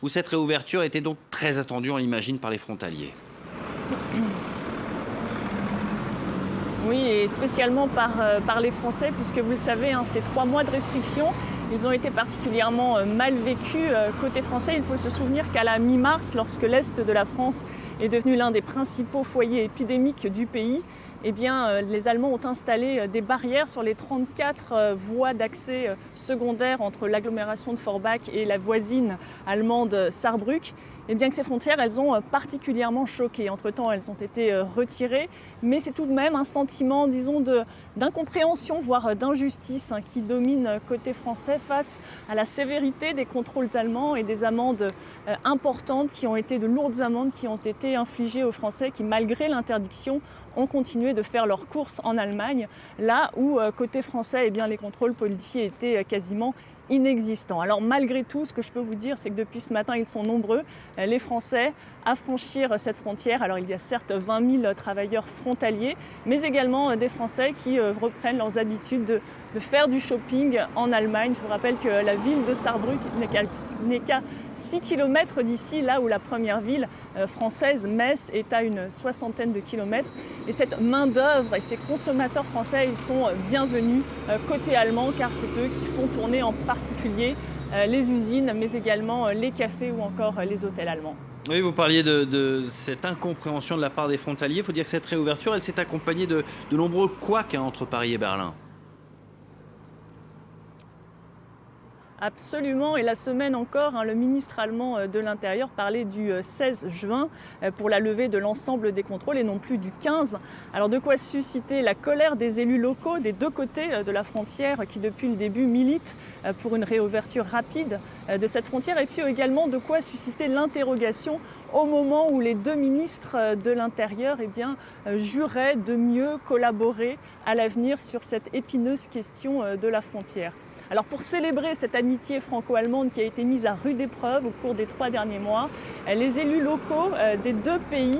où cette réouverture était donc très attendue, on l'imagine, par les frontaliers. Oui, et spécialement par les Français, puisque vous le savez, ces 3 mois de restrictions, ils ont été particulièrement mal vécus côté français. Il faut se souvenir qu'à la mi-mars, lorsque l'Est de la France est devenu l'un des principaux foyers épidémiques du pays, eh bien, les Allemands ont installé des barrières sur les 34 voies d'accès secondaires entre l'agglomération de Forbach et la voisine allemande Saarbrück. Et bien que ces frontières, elles ont particulièrement choqué. Entre-temps, elles ont été retirées, mais c'est tout de même un sentiment, disons, d'incompréhension, voire d'injustice qui domine côté français face à la sévérité des contrôles allemands et des amendes importantes de lourdes amendes qui ont été infligées aux Français qui, malgré l'interdiction, ont continué de faire leurs courses en Allemagne, là où, côté français, eh bien, les contrôles policiers étaient quasiment inexistants. Alors malgré tout, ce que je peux vous dire, c'est que depuis ce matin, ils sont nombreux, les Français, à franchir cette frontière. Alors il y a certes 20 000 travailleurs frontaliers, mais également des Français qui reprennent leurs habitudes de faire du shopping en Allemagne. Je vous rappelle que la ville de Saarbrück n'est qu'à 6 km d'ici, là où la première ville française, Metz, est à une 60aine de kilomètres. Et cette main-d'œuvre et ces consommateurs français, ils sont bienvenus côté allemand, car c'est eux qui font tourner en particulier les usines, mais également les cafés ou encore les hôtels allemands. Oui, vous parliez de cette incompréhension de la part des frontaliers. Il faut dire que cette réouverture, elle s'est accompagnée de nombreux couacs entre Paris et Berlin. Absolument, et la semaine encore, le ministre allemand de l'Intérieur parlait du 16 juin pour la levée de l'ensemble des contrôles et non plus du 15. Alors de quoi susciter la colère des élus locaux des deux côtés de la frontière qui depuis le début militent pour une réouverture rapide de cette frontière, et puis également de quoi susciter l'interrogation au moment où les deux ministres de l'Intérieur juraient de mieux collaborer à l'avenir sur cette épineuse question de la frontière. Alors pour célébrer cette amitié franco-allemande qui a été mise à rude épreuve au cours des 3 derniers mois, les élus locaux des deux pays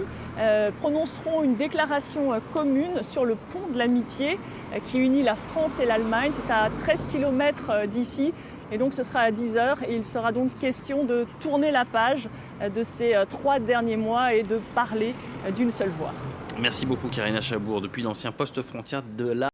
prononceront une déclaration commune sur le pont de l'amitié qui unit la France et l'Allemagne. C'est à 13 km d'ici. Et donc ce sera à 10h et il sera donc question de tourner la page de ces 3 derniers mois et de parler d'une seule voix. Merci beaucoup Karina Chabour, depuis l'ancien poste frontière de la